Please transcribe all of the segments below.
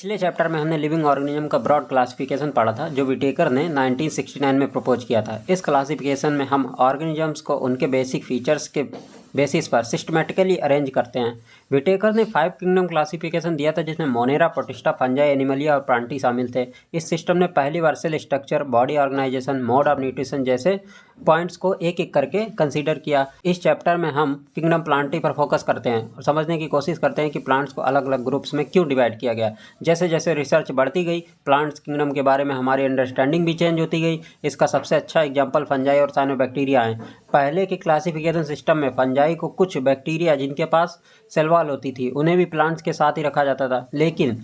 पिछले चैप्टर में हमने लिविंग ऑर्गेनिज्म का ब्रॉड क्लासिफिकेशन पढ़ा था जो विटेकर ने 1969 में प्रपोज किया था। इस क्लासिफिकेशन में हम ऑर्गेनिजम्स को उनके बेसिक फीचर्स के बेसिस पर सिस्टमेटिकली अरेंज करते हैं। विटेकर ने 5 किंगडम क्लासिफिकेशन दिया था जिसमें मोनेरा, प्रोटिस्टा, फंजाई, एनिमलिया और प्लांटी शामिल थे। इस सिस्टम ने पहली बार cell structure, body organisation, mode of nutrition जैसे पॉइंट्स को एक एक करके कंसीडर किया। इस चैप्टर में हम किंगडम प्लांटी पर फोकस करते हैं और समझने की कोशिश करते हैं कि प्लांट्स को अलग अलग ग्रुप्स में क्यों डिवाइड किया गया। जैसे जैसे रिसर्च बढ़ती गई, प्लांट्स किंगडम के बारे में हमारी अंडरस्टैंडिंग भी चेंज होती गई। इसका सबसे अच्छा एग्जाम्पल फंजाई और साइनोबैक्टीरिया है। पहले के क्लासिफिकेशन सिस्टम में फंजाई को कुछ बैक्टीरिया जिनके पास सेल वॉल होती थी उन्हें भी प्लांट्स के साथ ही रखा जाता था, लेकिन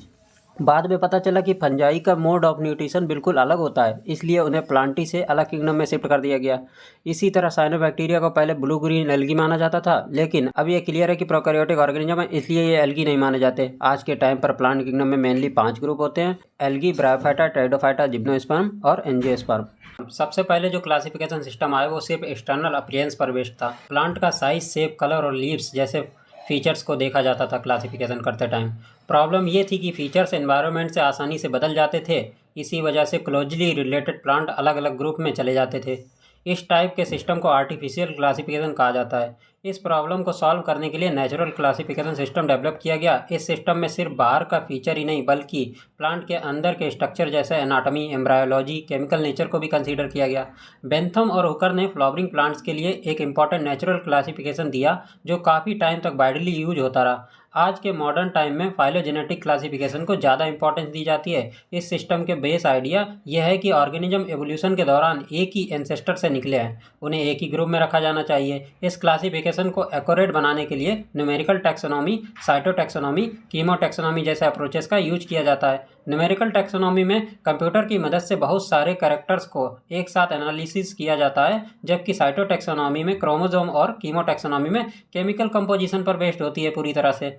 बाद में पता चला कि फंजाई का मोड ऑफ न्यूट्रिशन बिल्कुल अलग होता है, इसलिए उन्हें प्लांटी से अलग किंगडम में शिफ्ट कर दिया गया। इसी तरह साइनोबैक्टीरिया को पहले ब्लू ग्रीन एल्गी माना जाता था, लेकिन अब ये क्लियर है कि प्रोकैरियोटिक ऑर्गेनिज्म है, इसलिए ये एल्गी नहीं माने जाते। आज के टाइम पर प्लांट किंगडम में मेनली 5 ग्रुप होते हैं: एल्गी, ब्रायोफाइटा, टेरिडोफाइटा, जिम्नोस्पर्म और एंजियोस्पर्म। सबसे पहले जो क्लासिफिकेशन सिस्टम आया वो सिर्फ एक्सटर्नल अपीयरेंस पर बेस्ड था। प्लांट का साइज, शेप, कलर और लीव्स जैसे फीचर्स को देखा जाता था क्लासिफिकेशन करते टाइम। प्रॉब्लम ये थी कि फीचर्स एनवायरनमेंट से आसानी से बदल जाते थे, इसी वजह से क्लोजली रिलेटेड प्लांट अलग अलग ग्रुप में चले जाते थे। इस टाइप के सिस्टम को आर्टिफिशियल क्लासिफिकेशन कहा जाता है। इस प्रॉब्लम को सॉल्व करने के लिए नेचुरल क्लासिफिकेशन सिस्टम डेवलप किया गया। इस सिस्टम में सिर्फ बाहर का फीचर ही नहीं बल्कि प्लांट के अंदर के स्ट्रक्चर जैसे एनाटॉमी, एम्ब्रायोलॉजी, केमिकल नेचर को भी कंसीडर किया गया। बेंथम और हुकर ने फ्लावरिंग प्लांट्स के लिए एक इम्पॉर्टेंट नेचुरल क्लासिफिकेशन दिया जो काफ़ी टाइम तक वाइडली यूज होता रहा। आज के मॉडर्न टाइम में फाइलोजेनेटिक क्लासिफिकेशन को ज़्यादा इंपॉर्टेंस दी जाती है। इस सिस्टम के बेस आइडिया यह है कि ऑर्गेनिज्म एवोल्यूशन के दौरान एक ही एंसेस्टर से निकले हैं, उन्हें एक ही ग्रुप में रखा जाना चाहिए। इस क्लासिफिकेशन को एक्यूरेट बनाने के लिए न्यूमेरिकल टैक्सोनॉमी, साइटोटैक्सोनॉमी, कीमोटैक्सोनॉमी जैसे अप्रोचेस का यूज किया जाता है। न्यूमेरिकल टैक्सोनॉमी में कंप्यूटर की मदद से बहुत सारे कैरेक्टर्स को एक साथ एनालिसिस किया जाता है, जबकि साइटोटैक्सोनॉमी में क्रोमोसोम और कीमोटैक्सोनॉमी में केमिकल कंपोजिशन पर बेस्ड होती है पूरी तरह से।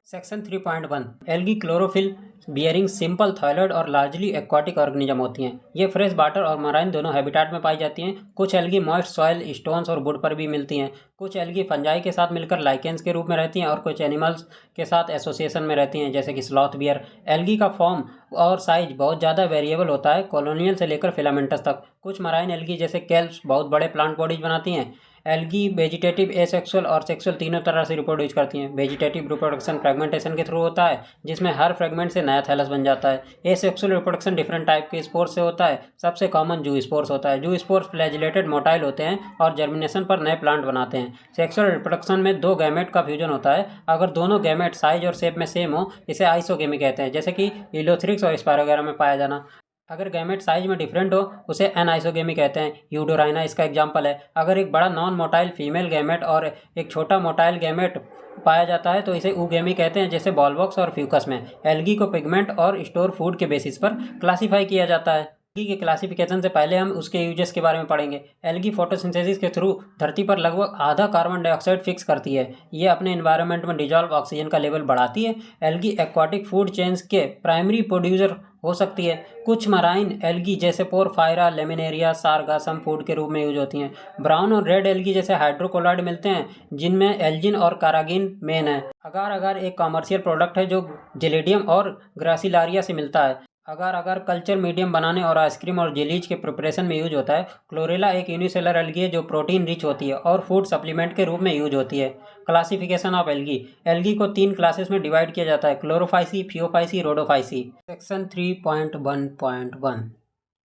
Section 3.1 algae chlorophyll bearing simple thalloid और लार्जली एक्वाटिक ऑर्गेनिज्म होती हैं। ये फ्रेश वाटर और मराइन दोनों हैबिटेट में पाई जाती हैं। कुछ एल्गी मॉइस्ट सॉइल, स्टोन्स और वुड पर भी मिलती हैं। कुछ एल्गी फंजाई के साथ मिलकर लाइकेंस के रूप में रहती हैं और कुछ एनिमल्स के साथ एसोसिएशन में रहती हैं जैसे कि स्लॉथ बियर। एल्गी का फॉर्म और साइज बहुत ज़्यादा वेरिएबल होता है, कॉलोनियल से लेकर फिलामेंटस तक। कुछ मराइन एल्गी जैसे केल्प्स बहुत बड़े प्लांट बॉडीज बनाती हैं। एल्गी वेजिटेटिव, एसेक्सुअल और सेक्सुअल तीनों तरह से रिप्रोड्यूस करती हैं। वेजिटेटिव रिप्रोडक्शन फ्रेगमेंटेशन के थ्रू होता है जिसमें हर फ्रेगमेंट से नया थैलस बन जाता है। एसेक्सुअल रिप्रोडक्शन डिफरेंट टाइप के स्पोर्स से होता है। सबसे कॉमन जू स्पोर्स होता है। जू स्पोर्स फ्लैजिलेटेड मोटाइल होते हैं और जर्मिनेशन पर नए प्लांट बनाते हैं। सेक्सुअल रिप्रोडक्शन में 2 गैमेट का फ्यूजन होता है। अगर दोनों गैमेट साइज और शेप में सेम हो इसे आइसोगेमी कहते हैं, जैसे कि इलोथ्रिक्स और स्पायरोगेरा में पाया जाना। अगर गैमेट साइज में डिफरेंट हो उसे एनाइसोगेमी कहते हैं। यूडोराइना इसका एग्जाम्पल है। अगर एक बड़ा नॉन मोटाइल फीमेल गैमेट और एक छोटा मोटाइल गैमेट पाया जाता है तो इसे ऊगेमी कहते हैं, जैसे बॉलवॉक्स और फ्यूकस में। एल्गी को पिगमेंट और स्टोर फूड के बेसिस पर क्लासीफाई किया जाता है। एल्गी के क्लासिफिकेशन से पहले हम उसके यूजेस के बारे में पढ़ेंगे। एल्गी फोटोसिंथेसिस के थ्रू धरती पर लगभग आधा कार्बन डाइऑक्साइड फिक्स करती है। ये अपने एनवायरनमेंट में डिजॉल्व ऑक्सीजन का लेवल बढ़ाती है। एल्गी एक्वाटिक फूड चेन्स के प्राइमरी प्रोड्यूसर हो सकती है। कुछ मराइन एल्गी जैसे पोरफायरा, लेमिनेरिया, सारगासम फूड के रूप में यूज होती हैं। ब्राउन और रेड एल्गी जैसे हाइड्रोकोलॉइड मिलते हैं जिनमें एल्जिन और कारागिन मेन है। अगार अगार एक कॉमर्शियल प्रोडक्ट है जो जेलेडियम और ग्रासिलारिया से मिलता है। अगार अगार कल्चर मीडियम बनाने और आइसक्रीम और जेलीज के प्रिपरेशन में यूज होता है। क्लोरेला एक यूनिसेलर एल्गी है जो प्रोटीन रिच होती है और फूड सप्लीमेंट के रूप में यूज होती है। Classification of algae. एल्गी को 3 क्लासेस में डिवाइड किया जाता है: Chlorophyceae, Phaeophyceae, Rhodophyceae. Section 3.1.1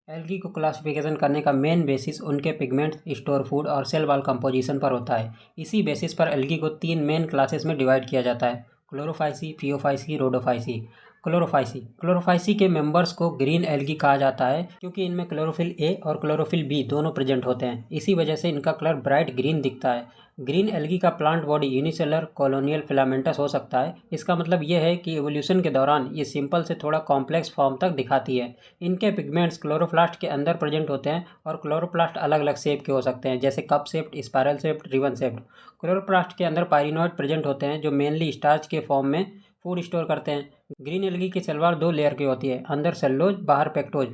algae को क्लासिफिकेशन करने का मेन बेसिस उनके पिगमेंट्स, स्टोर फूड और सेल वॉल कंपोजिशन पर होता है। इसी बेसिस पर एल्गी को 3 मेन क्लासेस में डिवाइड किया जाता है: क्लोरोफाइसी, फियोफाइसी, रोडोफाइसी। क्लोरोफाइसी के मेंबर्स को ग्रीन एल्गी कहा जाता है क्योंकि इनमें क्लोरोफिल ए और क्लोरोफिल बी दोनों प्रेजेंट होते हैं। इसी वजह से इनका कलर ब्राइट ग्रीन दिखता है। ग्रीन एल्गी का plant body unicellular colonial filamentous हो सकता है। इसका मतलब यह है कि एवोल्यूशन के दौरान ये सिंपल से थोड़ा कॉम्प्लेक्स फॉर्म तक दिखाती है। इनके पिगमेंट्स क्लोरोप्लास्ट के अंदर प्रेजेंट होते हैं और क्लोरोप्लास्ट अलग अलग शेप के हो सकते हैं, जैसे cup shaped, spiral shaped, ribbon shaped. Chloroplast के अंदर पायरिनॉइड प्रेजेंट होते हैं जो मेनली स्टार्च के फॉर्म में फूड स्टोर करते हैं। ग्रीन एल्गी की शलवार 2 लेयर की होती है, अंदर सेल्यूलोज बाहर पेक्टोज।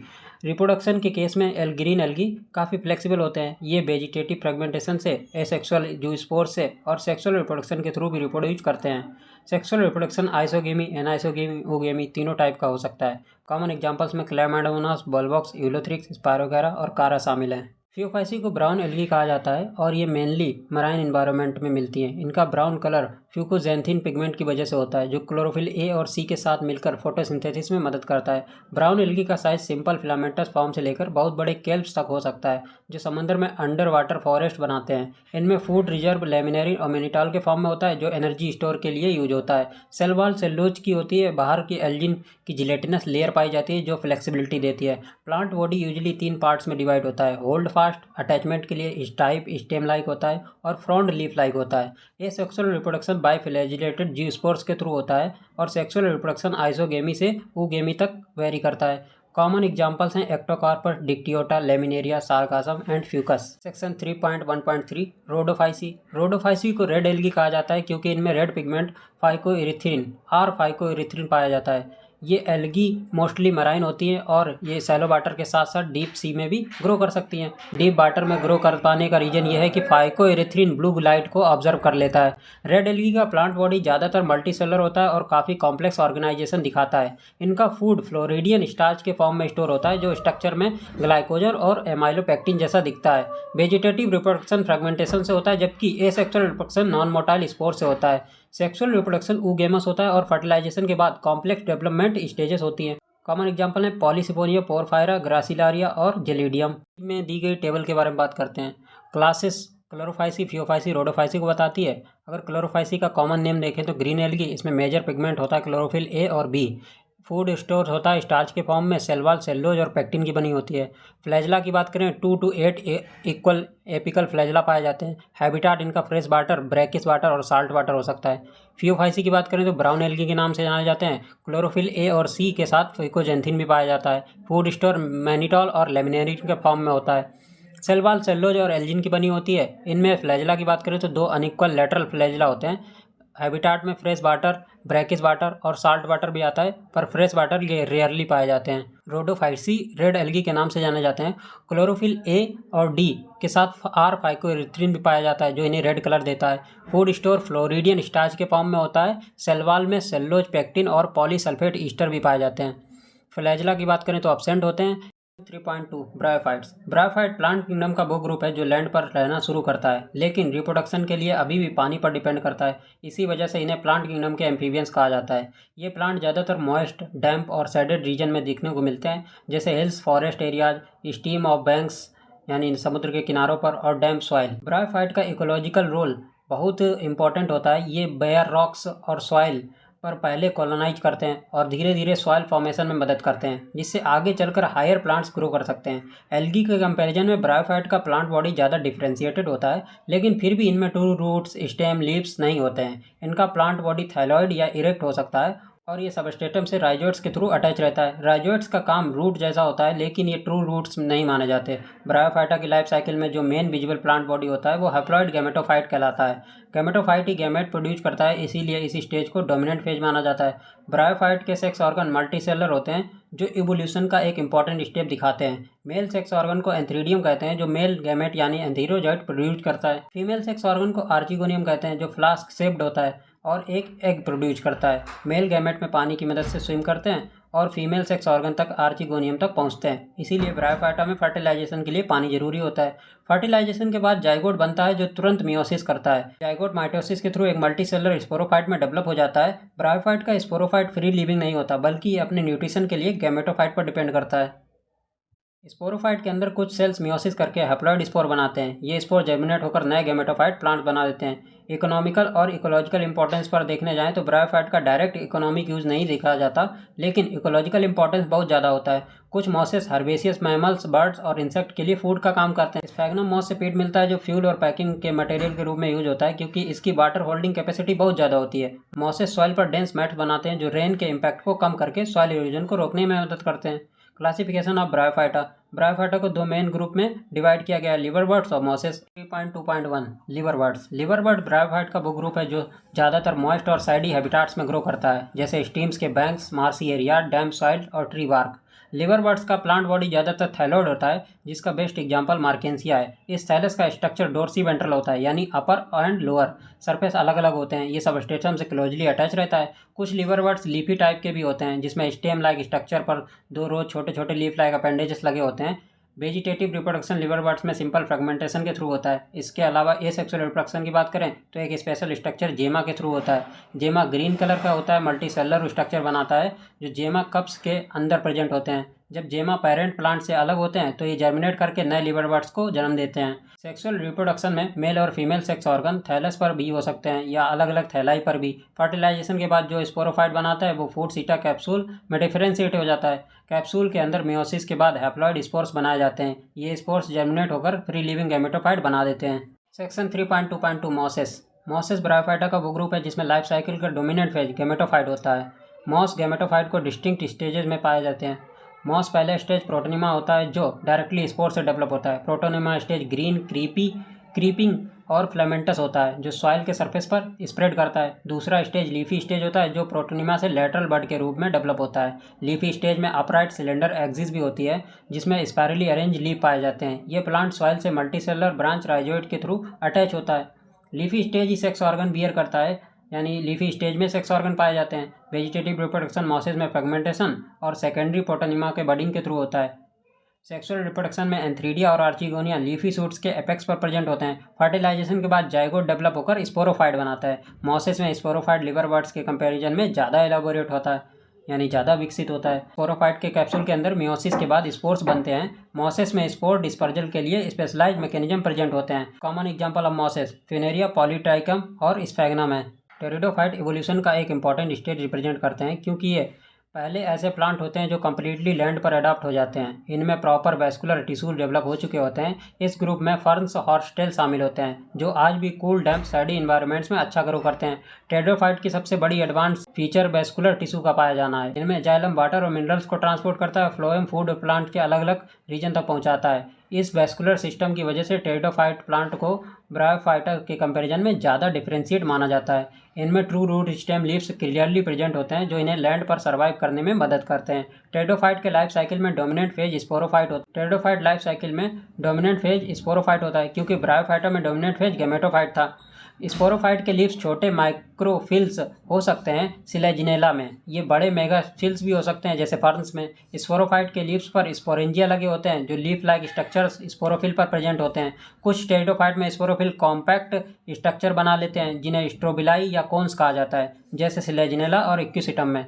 रिप्रोडक्शन के केस में ग्रीन एल्गी काफ़ी फ्लेक्सिबल होते हैं। ये वेजिटेटिव फ्रेगमेंटेशन से, एसेक्सुअल जूस्पोर से और सेक्सुअल रिप्रोडक्शन के थ्रू भी रिप्रोड्यूस करते हैं। Sexual reproduction isogamy, anisogamy, oogamy तीनों टाइप का हो सकता है। कॉमन एग्जांपल्स में क्लैमाइडोमोनास, बोल्वॉक्स, यूलोथ्रिक्स, स्पायरोगैरा और कारा शामिल हैं। फियोफाइसी को ब्राउन एल्गी कहा जाता है और ये मेनली मराइन एनवायरनमेंट में मिलती हैं। इनका ब्राउन कलर फ्यूकोजैंथिन पिगमेंट की वजह से होता है, जो क्लोरोफिल ए और सी के साथ मिलकर फोटोसिंथेसिस में मदद करता है। ब्राउन एल्गी का साइज सिंपल फिलामेंटस फॉर्म से लेकर बहुत बड़े केल्प्स तक हो सकता है, जो समंदर में अंडर वाटर फॉरेस्ट बनाते हैं। इनमें फूड रिजर्व लेमिनेरी और मैनिटॉल के फॉर्म में होता है, जो एनर्जी स्टोर के लिए यूज होता है। सेल वॉल सेलुलोज की होती है, बाहर की एल्जिन की जिलेटिनस लेयर पाई जाती है जो फ्लेक्सिबिलिटी देती है। प्लांट बॉडी यूजली 3 पार्ट्स में डिवाइड होता है। होल्ड फास्ट अटैचमेंट के लिए स्टाइप स्टेम लाइक होता है और फ्रॉन्ट लीफ लाइक होता है। ये सेक्सुअल रिप्रोडक्शन बाय फ्लैजिलेटेड जियोस्पोर्स के थ्रू होता है और सेक्सुअल रिप्रोडक्शन आइसोगेमी से ooगेमी तक वेरी करता है। कॉमन एग्जाम्पल्स हैं Ectocarpus, Dictyota, Laminaria, Sargassum and Fucus. Section 3.1.3 Rhodophyceae. Rhodophyceae को रेड एल्गी कहा जाता है क्योंकि इनमें रेड पिगमेंट फाइकोइरिथ्रिन पाया जाता है। ये एल्गी मोस्टली मराइन होती हैं और ये सैलो वाटर के साथ साथ डीप सी में भी ग्रो कर सकती हैं। डीप वाटर में ग्रो कर पाने का रीजन ये है कि फाइकोइरिथ्रिन ब्लू लाइट को ऑब्जर्व कर लेता है। रेड एल्गी का प्लांट बॉडी ज़्यादातर मल्टीसेलर होता है और काफ़ी कॉम्प्लेक्स ऑर्गेनाइजेशन दिखाता है। इनका फूड फ्लोरिडियन स्टार्च के फॉर्म में स्टोर होता है, जो स्ट्रक्चर में ग्लाइकोजन और एमाइलोपेक्टिन जैसा दिखता है। वेजिटेटिव रिप्रोडक्शन फ्रेगमेंटेशन से होता है, जबकि asexual reproduction non motile spore से होता है। सेक्सुअल रिप्रोडक्शन ooगेमस होता है और फर्टिलाइजेशन के बाद कॉम्प्लेक्स डेवलपमेंट स्टेजेस होती हैं। कॉमन एग्जांपल हैं पॉलीसिफोनिया, पोरफायरा, ग्रासिलारिया और जेलिडियम। में दी गई टेबल के बारे में बात करते हैं। क्लासेस क्लोरोफाइसी, फियोफाइसी, रोडोफाइसी को बताती है। अगर क्लोरोफाइसी का कॉमन नेम देखें तो ग्रीन एल्गी, इसमें मेजर पिगमेंट होता है क्लोरोफिल ए और बी। फूड स्टोर होता है स्टार्च के फॉर्म में, सेल वॉल सेलुलोज और पेक्टिन की बनी होती है। फ्लैजला की बात करें 2 to 8 इक्वल एपिकल फ्लैजला पाए जाते हैं। हैबिटाट इनका फ्रेश वाटर, ब्रैकिश वाटर और साल्ट वाटर हो सकता है। फियोफाइसी की बात करें तो ब्राउन एल्गी के नाम से जाने जाते हैं। क्लोरोफिल ए और सी के साथ फिकोजेंथिन भी पाया जाता है। फूड स्टोर मैनिटॉल और लेमिनेरिन के फॉर्म में होता है। सेल वॉल सेलुलोज और एल्जिन की बनी होती है। इनमें फ्लैजला की बात करें तो 2 अनइक्वल लेटरल फ्लैजला होते हैं। हैबिटाट में फ्रेश वाटर, ब्रैकिश वाटर और साल्ट वाटर भी आता है, पर फ्रेश वाटर ये रेयरली पाए जाते हैं। रोडोफाइसी रेड एल्गी के नाम से जाने जाते हैं। क्लोरोफिल ए और डी के साथ आर फाइकोइरिथ्रिन भी पाया जाता है, जो इन्हें रेड कलर देता है। फूड स्टोर फ्लोरिडियन स्टार्च के फॉर्म में होता है। सेल वॉल में सेलुलोज, पेक्टिन और पॉलीसल्फेट ईस्टर भी पाए जाते हैं। फ्लैजला की बात करें तो एब्सेंट होते हैं। 3.2 ब्रायोफाइट्स। ब्रायोफाइट प्लांट किंगडम का वो ग्रुप है जो लैंड पर रहना शुरू करता है, लेकिन रिप्रोडक्शन के लिए अभी भी पानी पर डिपेंड करता है। इसी वजह से इन्हें प्लांट किंगडम के एम्फीबियंस कहा जाता है। ये प्लांट ज़्यादातर मॉइस्ट, डैम्प और सैडेड रीजन में देखने को मिलते हैं, जैसे hills, forest areas, steam of banks यानी समुद्र के किनारों पर और डैम्प सॉइल। ब्रायोफाइट का इकोलॉजिकल रोल बहुत इंपॉर्टेंट होता है। ये बेयर रॉक्स और सॉइल पर पहले कॉलोनाइज करते हैं और धीरे धीरे सॉइल फॉर्मेशन में मदद करते हैं, जिससे आगे चलकर हायर प्लांट्स ग्रो कर सकते हैं। एल्गी के कंपैरिजन में ब्रायोफाइट का प्लांट बॉडी ज़्यादा डिफ्रेंशिएटेड होता है, लेकिन फिर भी इनमें ट्रू रूट्स, स्टेम, लीव्स नहीं होते हैं। इनका प्लांट बॉडी थायलॉइड या इरेक्ट हो सकता है और ये सबस्ट्रेटम से राइजोइड्स के थ्रू अटैच रहता है। राइजोइड्स का काम रूट जैसा होता है, लेकिन ये ट्रू रूट्स नहीं माने जाते। ब्रायोफाइटा की लाइफ साइकिल में जो मेन विजिबल प्लांट बॉडी होता है वो हैप्लॉइड गैमेटोफाइट कहलाता है। गैमेटोफाइट ही गैमेट प्रोड्यूस करता है, इसीलिए इस स्टेज को डोमिनेंट फेज माना जाता है। ब्रायोफाइट के सेक्स ऑर्गन मल्टीसेलर होते हैं, जो इवोल्यूशन का एक इंपॉर्टेंट स्टेप दिखाते हैं। मेल सेक्स ऑर्गन को एंथ्रीडियम कहते हैं, जो मेल गैमेट यानी एंथीरोजॉइट प्रोड्यूस करता है। फीमेल सेक्स ऑर्गन को आर्चिगोनियम कहते हैं, जो फ्लास्क शेप्ड होता है और एक एग प्रोड्यूस करता है। मेल गैमेट में पानी की मदद से स्विम करते हैं और फीमेल सेक्स ऑर्गन तक आर्चिगोनियम तक पहुंचते हैं। इसीलिए ब्रायोफाइटा में फर्टिलाइजेशन के लिए पानी जरूरी होता है। फर्टिलाइजेशन के बाद जाइगोट बनता है, जो तुरंत मियोसिस करता है। जाइगोट माइटोसिस के थ्रू एक मल्टीसेलर स्पोरोफाइट में डेवलप हो जाता है। ब्रायोफाइट का स्पोरोफाइट फ्री लिविंग नहीं होता, बल्कि ये अपने न्यूट्रिशन के लिए गैमेटोफाइट पर डिपेंड करता है। स्पोरोफाइट के अंदर कुछ सेल्स मियोसिस करके हैप्लॉइड स्पोर बनाते हैं। ये स्पोर जर्मिनेट होकर नए गैमेटोफाइट प्लांट बना देते हैं। इकोनॉमिकल और इकोलॉजिकल इंपॉर्टेंस पर देखने जाएं तो ब्रायोफाइट का डायरेक्ट इकोनॉमिक यूज़ नहीं देखा जाता, लेकिन इकोलॉजिकल इंपॉर्टेंस बहुत ज़्यादा होता है। कुछ मॉसेस हर्बेसियस मैमल्स, बर्ड्स और इंसेक्ट के लिए फूड का काम करते हैं। स्फैग्नम मॉस से पेट मिलता है, जो फ्यूल और पैकिंग के मटेरियल के रूप में यूज होता है, क्योंकि इसकी वाटर होल्डिंग कैपेसिटी बहुत ज़्यादा होती है। मॉसेस सॉइल पर डेंस मैट्स बनाते हैं, जो रेन के इम्पैक्ट को कम करके सॉइल इरोजन को रोकने में मदद करते हैं। Classification of bryophyta. ब्रायोफाइटा को दो मेन ग्रुप में डिवाइड किया गया है, लिवरवर्ट्स और मॉसेस। 3.2.1 लिवरवर्ट्स। लिवरवर्ट ब्रायोफाइट का वो ग्रुप है जो ज़्यादातर मॉइस्ट और साइडी हैबिटाट्स में ग्रो करता है, जैसे स्ट्रीम्स के banks, marshy area, damp soil और ट्री बार्क। लिवरवर्ट्स का प्लांट बॉडी ज़्यादातर थैलोइड होता है, जिसका बेस्ट एग्जांपल मार्केंसिया है। इस थैलस का स्ट्रक्चर डोर्सी वेंट्रल होता है, यानी अपर एंड लोअर सरफेस अलग अलग होते हैं। ये सबस्ट्रेटम से क्लोजली अटैच रहता है। कुछ लिवरवर्ट्स लीफी टाइप के भी होते हैं, जिसमें स्टेम लाइक स्ट्रक्चर पर दो रोज छोटे छोटे लीफ लाइक अपेंडेजेस लगे होते हैं। वेजिटेटिव रिप्रोडक्शन लिवरवर्ट्स में सिंपल फ्रेगमेंटेशन के थ्रू होता है। इसके अलावा एसेक्सुअल रिप्रोडक्शन की बात करें तो एक स्पेशल स्ट्रक्चर जेमा के थ्रू होता है। जेमा ग्रीन कलर का होता है, मल्टी सेलुलर स्ट्रक्चर बनाता है जो जेमा कप्स के अंदर प्रेजेंट होते हैं। जब जेमा पेरेंट प्लांट से अलग होते हैं तो ये जर्मिनेट करके नए लिवरवर्ट्स को जन्म देते हैं। सेक्सुअल रिप्रोडक्शन में मेल और फीमेल सेक्स ऑर्गन थैलस पर भी हो सकते हैं या अलग अलग थैलाई पर भी। फर्टिलाइजेशन के बाद जो स्पोरोफाइट बनाता है वो फूड सीटा कैप्सूल में डिफरेंशिएट हो जाता है। कैप्सूल के अंदर मियोसिस के बाद हैप्लॉइड स्पोर्स बनाए जाते हैं। ये स्पोर्स जर्मिनेट होकर फ्री लिविंग गैमेटोफाइट बना देते हैं। Section 3.2.2 mosses. मॉसेस ब्रायोफाइटा का वो ग्रुप है जिसमें लाइफ साइकिल का डोमिनेंट फेज गैमेटोफाइट होता है। मॉस गैमेटोफाइट को डिस्टिंक्ट स्टेजेस में पाए जाते हैं। मॉस पहले स्टेज प्रोटोनिमा होता है जो डायरेक्टली स्पोर से डेवलप होता है। प्रोटोनिमा स्टेज ग्रीन क्रीपिंग और फ्लेमेंटस होता है जो सॉइल के सरफेस पर स्प्रेड करता है। दूसरा स्टेज लीफी स्टेज होता है जो प्रोटोनिमा से लेटरल बड के रूप में डेवलप होता है। लीफी स्टेज में अपराइट सिलेंडर एक्सिस भी होती है जिसमें स्पायरली अरेंज लीफ पाए जाते हैं। ये प्लांट सॉइल से मल्टीसेलुलर ब्रांच राइजोइड के थ्रू अटैच होता है। लीफी स्टेज ही सेक्स ऑर्गन बियर करता है, यानी लीफी स्टेज में सेक्स ऑर्गन पाए जाते हैं। वेजिटेटिव रिप्रोडक्शन मॉसेस में फ्रेगमेंटेशन और सेकेंडरी प्रोटोनिमा के बडिंग के थ्रू होता है। सेक्सुअल रिप्रोडक्शन में एंथ्रीडिया और आर्चिगोनिया लीफी सूट्स के एपेक्स पर प्रेजेंट होते हैं। फर्टिलाइजेशन के बाद जाइगोट डेवलप होकर स्पोरोफाइट बनाता है। मॉसेस में स्पोरोफाइट लिवरवर्ट्स के कंपैरिजन में ज़्यादा एलाबोरेट होता है, यानी ज़्यादा विकसित होता है। स्पोरोफाइट के कैप्सूल के अंदर मियोसिस के बाद स्पोर्स बनते हैं। मॉसेस में स्पोर डिस्पर्जल के लिए स्पेशलाइज्ड मैकेनिज्म प्रेजेंट होते हैं। Common example of mosses Funaria Polytrichum और स्फैग्नम है। टेरिडोफाइट इवोल्यूशन का एक इंपॉर्टेंट स्टेज रिप्रेजेंट करते हैं क्योंकि ये पहले ऐसे प्लांट होते हैं जो कम्प्लीटली लैंड पर अडाप्ट हो जाते हैं। इनमें प्रॉपर वैस्कुलर टिश्यू डेवलप हो चुके होते हैं। इस ग्रुप में फर्न्स और स्टेल शामिल होते हैं जो आज भी कूल डैम्प सैडी इन्वायरमेंट्स में अच्छा ग्रो करते हैं। टेरिडोफाइट की सबसे बड़ी एडवांस फीचर वैस्कुलर टिश्यू का पाया जाना है। इनमें जाइलम वाटर और मिनरल्स को ट्रांसपोर्ट करता है। फ्लोएम फूड प्लांट के अलग अलग रीजन तक पहुँचाता है। इस वैस्कुलर सिस्टम की वजह से टेरिडोफाइट प्लांट को ब्रायोफाइटा के कंपैरिजन में ज़्यादा डिफरेंशिएट माना जाता है। इनमें true root stem leaves clearly present होते हैं जो इन्हें लैंड पर सर्वाइव करने में मदद करते हैं। टेरिडोफाइट के लाइफ साइकिल में डोमिनेंट फेज स्पोरोफाइट होता है। टेरिडोफाइट लाइफ साइकिल में डोमिनेंट फेज स्पोरोफाइट होता है क्योंकि ब्रायोफाइटा में डोमिनेंट फेज गैमेटोफाइट था। स्पोरोफाइट के लीव्स छोटे माइक्रोफिल्स हो सकते हैं सिलेजिनेला में। ये बड़े मेगाफिल्स भी हो सकते हैं जैसे फर्न्स में। स्पोरोफाइट के लीव्स पर स्पोरेंजिया लगे होते हैं जो लीफ लाइक स्ट्रक्चर्स स्पोरोफिल पर प्रेजेंट होते हैं। कुछ टेरिडोफाइट में स्पोरोफिल कॉम्पैक्ट स्ट्रक्चर बना लेते हैं जिन्हें स्ट्रोबिलाई या कोन्स कहा जाता है, जैसे सिलेजिनेला और इक्विसिटम में।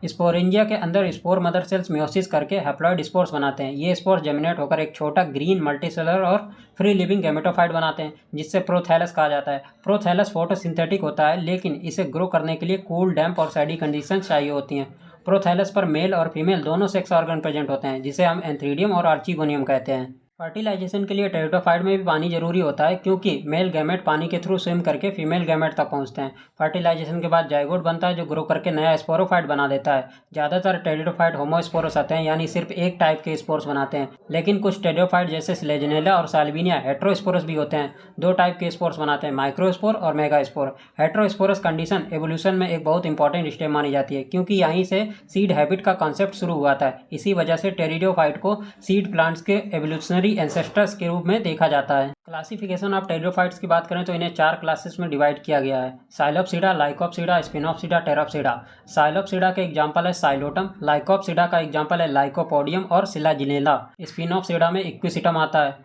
स्पोरेंजिया के अंदर स्पोर मदर सेल्स मियोसिस करके हैप्लॉइड स्पोर्स बनाते हैं। ये स्पोर्स जेमिनेट होकर एक छोटा ग्रीन मल्टीसेलुलर और फ्री लिविंग गैमेटोफाइट बनाते हैं जिससे प्रोथैलस कहा जाता है। प्रोथैलस फोटोसिंथेटिक होता है लेकिन इसे ग्रो करने के लिए कूल डैम्प और सैडी कंडीशन चाहिए होती हैं। प्रोथैलस पर मेल और फीमेल दोनों सेक्स ऑर्गन प्रेजेंट होते हैं जिसे हम एंथ्रीडियम और आर्चिगोनियम कहते हैं। फर्टिलाइजेशन के लिए टेरिडोफाइट में भी पानी जरूरी होता है क्योंकि मेल गैमेट पानी के थ्रू स्विम करके फीमेल गैमेट तक पहुंचते हैं। फर्टिलाइजेशन के बाद जाइगोट बनता है जो ग्रो करके नया स्पोरोफाइट बना देता है। ज़्यादातर टेरिडोफाइट होमोस्पोरस आते हैं, यानी सिर्फ एक टाइप के स्पोर्स बनाते हैं, लेकिन कुछ टेरिडोफाइट जैसे सिलेजिनेला और साल्विनिया हेट्रोस्पोरस भी होते हैं। दो टाइप के स्पोर्स बनाते हैं, माइक्रोस्पोर और मेगास्पोर। हेट्रोस्पोरस कंडीशन एवोल्यूशन में एक बहुत इंपॉर्टेंट स्टेप मानी जाती है क्योंकि यहीं से सीड हैबिट का कॉन्सेप्ट शुरू हुआ था। इसी वजह से टेरिडोफाइट को सीड प्लांट्स के एवोल्यूशनरी एंसेस्टर्स के रूप में देखा जाता है। क्लासिफिकेशन ऑफ टेरिडोफाइट्स की बात करें तो इन्हें 4 क्लासेस में डिवाइड किया गया है: साइलोप्सिडा, लाइकोप्सिडा, स्पिनोप्सिडा, टेरोप्सिडा। साइलोप्सिडा के एग्जांपल है साइलोटम, लाइकोप्सिडा का एग्जांपल है लाइकोपोडियम और सिलाजिनेला। स्पिनोप्सिडा में इक्विसिटम आता है।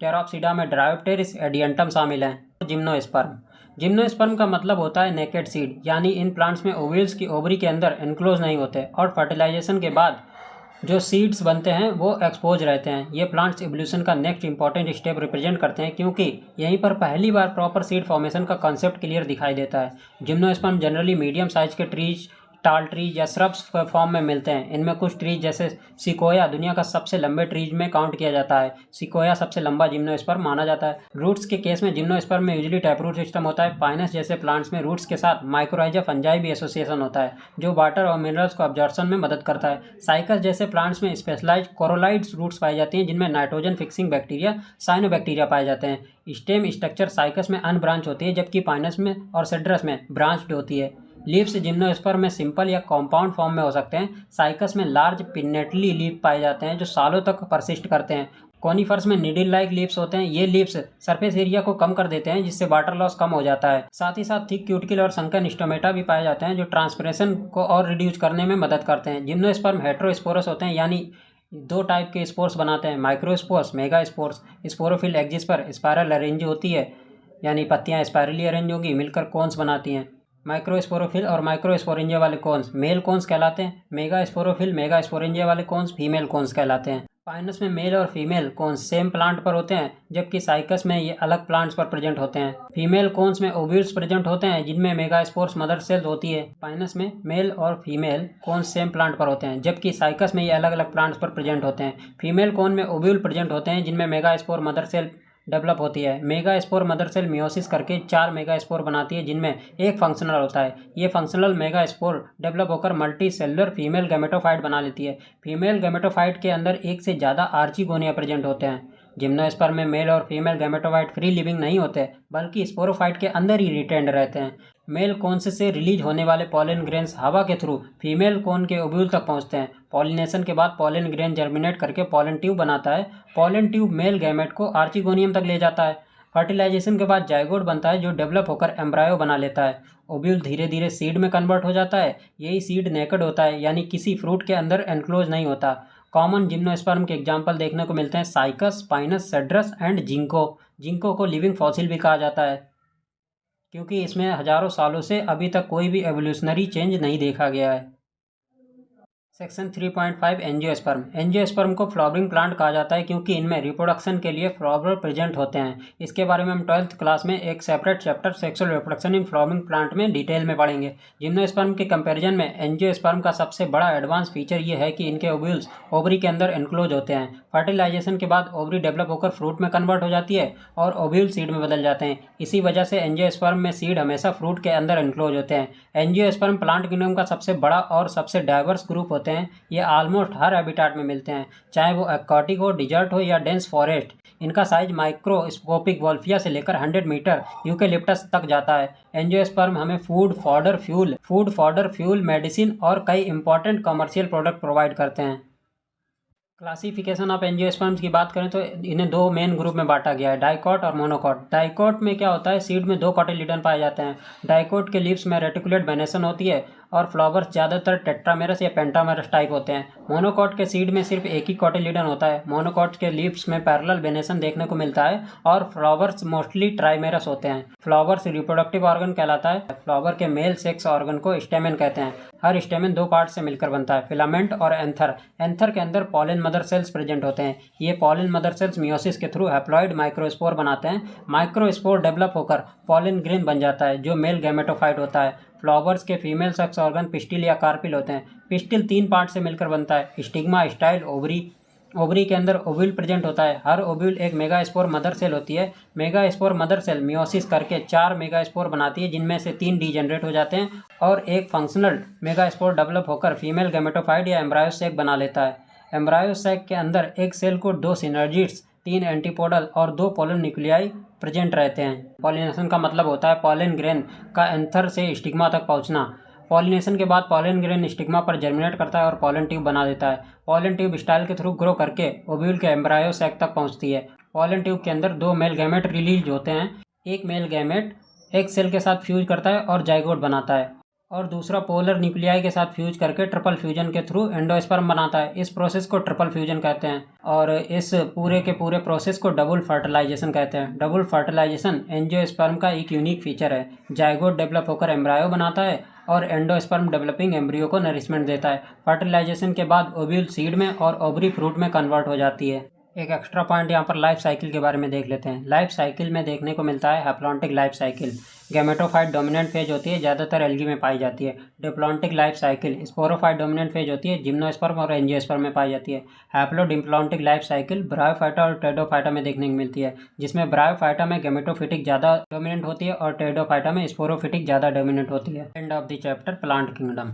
टेरोप्सिडा में ड्रायोप्टेरिस एडियंटम शामिल है। जिम्नोस्पर्म। जिम्नोस्पर्म का मतलब होता है नेकेड सीड, यानी इन प्लांट्स में ओवल्स की ओवरी के अंदर एनक्लोज नहीं होते और फर्टिलाइजेशन के बाद जो सीड्स बनते हैं वो एक्सपोज रहते हैं। ये प्लांट्स इवोल्यूशन का नेक्स्ट इंपॉर्टेंट स्टेप रिप्रेजेंट करते हैं क्योंकि यहीं पर पहली बार प्रॉपर सीड फॉर्मेशन का कॉन्सेप्ट क्लियर दिखाई देता है। जिम्नोस्पर्म जनरली मीडियम साइज के टाल ट्रीज या श्रब्स फॉर्म में मिलते हैं। इनमें कुछ ट्रीज जैसे सिकोया दुनिया का सबसे लंबे ट्रीज में काउंट किया जाता है। सिकोया सबसे लंबा जिम्नोस्पर्म माना जाता है। रूट्स के केस में जिम्नोस्पर्म में यूजुअली टैपरूट सिस्टम होता है। पाइनस जैसे प्लांट्स में रूट्स के साथ माइक्रोराइजा फंजाई भी एसोसिएशन होता है जो वाटर और मिनरल्स को अब्जॉर्प्शन में मदद करता है। साइकस जैसे प्लांट्स में स्पेशलाइज्ड कोरोलाइड्स रूट्स पाई जाती हैं जिनमें नाइट्रोजन फिक्सिंग बैक्टीरिया साइनोबैक्टीरिया पाए जाते हैं। स्टेम स्ट्रक्चर साइकस में अनब्रांच होती है जबकि पाइनस में और सेड्रस में ब्रांच्ड होती है। लीव्स जिम्नोस्पर्म में सिंपल या कॉम्पाउंड फॉर्म में हो सकते हैं। साइकस में लार्ज पिन्नेटली लीफ पाए जाते हैं जो सालों तक परसिस्ट करते हैं। कॉनिफर्स में निडिल लाइक लीव्स होते हैं। ये लीव्स सरफेस एरिया को कम कर देते हैं जिससे वाटर लॉस कम हो जाता है। साथ ही साथ थिक क्यूटिकल और संकन स्टोमेटा भी पाए जाते हैं जो ट्रांसपिरेशन को और रिड्यूस करने में मदद करते हैं। जिम्नोस्पर्म हेटेरोस्पोरस होते हैं यानी दो टाइप के स्पोर्स बनाते हैं, microspores, mega spores. Sporophyll axis पर स्पायरल अरेंज होती है यानी पत्तियां स्पायरली अरेंज होंगी मिलकर कोन्स बनाती हैं। माइक्रोस्पोरोफिल और माइक्रोस्पोरेंजिया वाले कोन्स मेल कोन्स कहलाते हैं। मेगा स्पोरोफिल मेगा स्पोरेंजिया वाले कोन्स फीमेल कोन्स कहलाते हैं। पाइनस में मेल और फीमेल कोन्स सेम प्लांट पर होते हैं जबकि साइकस में ये अलग प्लांट्स पर प्रेजेंट होते हैं। फीमेल कोन्स में ओव्यूल्स प्रेजेंट होते हैं जिनमें मेगास्पोर्स मदर सेल्स होती है। पाइनस में मेल और फीमेल कोन्स सेम प्लांट पर होते हैं जबकि साइकस में ये अलग अलग प्लांट्स पर प्रेजेंट होते हैं। फीमेल कोन में ओव्यूल प्रेजेंट होते हैं जिनमें मेगास्पोर मदर सेल डेवलप होती है। Megaspore mother cell meiosis करके 4 मेगा स्पोर बनाती है जिनमें एक फंक्शनल होता है। ये फंक्शनल मेगा स्पोर डेवलप होकर मल्टी सेलुलर फीमेल गैमेटोफाइट बना लेती है। फीमेल गैमेटोफाइट के अंदर एक से ज़्यादा आर्चिगोनिया प्रेजेंट होते हैं। जिम्नोस्पर्म में मेल और फीमेल गैमेटोफाइट फ्री लिविंग नहीं होते बल्कि स्पोरोफाइट के अंदर ही रिटेंड रहते हैं। मेल कोन्स से रिलीज होने वाले पॉलन ग्रेन्स हवा के थ्रू फीमेल कोन के ओव्यूल तक पहुंचते हैं। पॉलिनेशन के बाद पॉलन ग्रेन जर्मिनेट करके पॉलन ट्यूब बनाता है। पॉलन ट्यूब मेल गैमेट को आर्चिगोनियम तक ले जाता है। फर्टिलाइजेशन के बाद जाइगोट बनता है जो डेवलप होकर एम्ब्रायो बना लेता है। ओव्यूल धीरे धीरे सीड में कन्वर्ट हो जाता है। यही सीड नेकेड होता है यानी किसी फ्रूट के अंदर एनक्लोज नहीं होता। कॉमन जिम्नोस्पर्म के एग्जाम्पल देखने को मिलते हैं Cycas, Pinus, Cedrus and Ginkgo. Ginkgo को लिविंग फॉसिल भी कहा जाता है क्योंकि इसमें हजारों सालों से अभी तक कोई भी एवोल्यूशनरी चेंज नहीं देखा गया है। Section 3.5 angiosperm. एंजियोस्पर्म को फ्लावरिंग प्लांट कहा जाता है क्योंकि इनमें रिप्रोडक्शन के लिए फ्लावर प्रेजेंट होते हैं। इसके बारे में हम 12th क्लास में एक separate chapter sexual reproduction in flowering plant में डिटेल में पढ़ेंगे। जिम्नोस्पर्म के कंपैरिजन में एंजियोस्पर्म का सबसे बड़ा एडवांस फीचर ये है कि इनके ओव्यूल्स ओवरी के अंदर एनक्लोज होते हैं। फर्टिलाइजेशन के बाद ओवरी डेवलप होकर फ्रूट में कन्वर्ट हो जाती है और ओव्यूल सीड में बदल जाते हैं। इसी वजह से एंजियोस्पर्म में सीड हमेशा फ्रूट के अंदर एनक्लोज होते हैं। एंजियोस्पर्म प्लांट किंगडम का सबसे बड़ा और सबसे डाइवर्स ग्रुप होते हैं। ये ऑलमोस्ट हर हैबिटाट में मिलते हैं चाहे वो एक्वाटिक हो, डिजर्ट हो या डेंस फॉरेस्ट। इनका साइज माइक्रोस्कोपिक वॉल्फिया से लेकर 100 मीटर यूकेलिप्टस तक जाता है। एंजियोस्पर्म हमें फूड, फॉडर, फ्यूल, मेडिसिन और कई इंपॉर्टेंट कमर्शियल प्रोडक्ट प्रोवाइड करते हैं। क्लासिफिकेशन ऑफ एंजियोस्पर्म्स की बात करें तो इन्हें दो मेन ग्रुप में बांटा गया है, डाइकॉट और मोनोकॉट। डाइकॉट में क्या होता है, सीड में 2 कॉटिलिडन पाए जाते हैं। डाइकॉट के लीव्स में रेटिकुलेट वेनेसन होती है और फ्लावर्स ज़्यादातर टेट्रामेरस या पेंटामेरस टाइप होते हैं। मोनोकॉट के सीड में सिर्फ एक ही कॉटिलिडन होता है। मोनोकॉट के लीव्स में पैरेलल वेनेसन देखने को मिलता है और फ्लावर्स मोस्टली ट्राइमेरस होते हैं। फ्लावर्स रिप्रोडक्टिव ऑर्गन कहलाता है। फ्लावर के मेल सेक्स ऑर्गन को स्टेमेन कहते हैं। हर स्टेमेन 2 पार्ट से मिलकर बनता है, फिलामेंट और एंथर। एंथर के अंदर पॉलन मदर सेल्स प्रेजेंट होते हैं। ये पॉलन मदर सेल्स मियोसिस के थ्रू हैप्लॉइड माइक्रोस्पोर बनाते हैं। माइक्रोस्पोर डेवलप होकर पॉलन ग्रेन बन जाता है जो मेल गैमेटोफाइट होता है। फ्लावर्स के फीमेल सेक्स ऑर्गन पिस्टिल या कार्पिल होते हैं। पिस्टिल 3 पार्ट से मिलकर बनता है, स्टिग्मा, स्टाइल, ओवरी। ओवरी के अंदर ओव्यूल प्रेजेंट होता है। हर ओव्यूल एक मेगास्पोर मदर सेल होती है। मेगास्पोर मदर सेल मियोसिस करके 4 मेगास्पोर बनाती है जिनमें से 3 डीजेनरेट हो जाते हैं और एक फंक्शनल मेगास्पोर डेवलप होकर फीमेल गैमेटोफाइट या एम्ब्रायो सैक बना लेता है। एम्ब्रायो सैक के अंदर एक सेल को 2 सिनर्जिड्स, 3 एंटीपोडल और 2 पोलन न्यूक्लियाई प्रेजेंट रहते हैं। पॉलिनेशन का मतलब होता है पॉलन ग्रेन का एंथर से स्टिग्मा तक पहुंचना। पॉलिनेशन के बाद पॉलन ग्रेन स्टिग्मा पर जर्मिनेट करता है और पॉलन ट्यूब बना देता है। पॉलन ट्यूब स्टाइल के थ्रू ग्रो करके ओव्यूल के एम्ब्रायो सैक तक पहुंचती है। पॉलन ट्यूब के अंदर 2 मेल गैमेट रिलीज होते हैं। एक मेल गैमेट एक सेल के साथ फ्यूज करता है और जाइगोट बनाता है और दूसरा पोलर न्यूक्लियाई के साथ फ्यूज करके ट्रिपल फ्यूजन के थ्रू एंडोस्पर्म बनाता है। इस प्रोसेस को ट्रिपल फ्यूजन कहते हैं और इस पूरे के पूरे प्रोसेस को डबल फर्टिलाइजेशन कहते हैं। डबल फर्टिलाइजेशन एंजियोस्पर्म का एक यूनिक फीचर है। जाइगोट डेवलप होकर एम्ब्रायो बनाता है और एंडोस्पर्म डेवलपिंग एम्ब्रियो को नरिशमेंट देता है। फर्टिलाइजेशन के बाद ओव्यूल सीड में और ओवरी फ्रूट में कन्वर्ट हो जाती है। एक एक्स्ट्रा पॉइंट यहाँ पर लाइफ साइकिल के बारे में देख लेते हैं। लाइफ साइकिल में देखने को मिलता है haplontic life cycle. Gametophyte dominant phase होती है, ज़्यादातर एल्गी में पाई जाती है। Diplontic life cycle sporophyte dominant phase होती है, जिम्नोस्पर्म और एंजियोस्पर्म में पाई जाती है। हैप्लोडिप्लॉन्टिक लाइफ साइकिल ब्रायोफाइटा और टेरिडोफाइटा में देखने को मिलती है, जिसमें ब्रायोफाइटा में गैमेटोफिटिक ज़्यादा डोमिनेंट होती है और टेरिडोफाइटा में स्पोरोफिटिक ज़्यादा डोमिनेंट होती है। End of the chapter plant kingdom.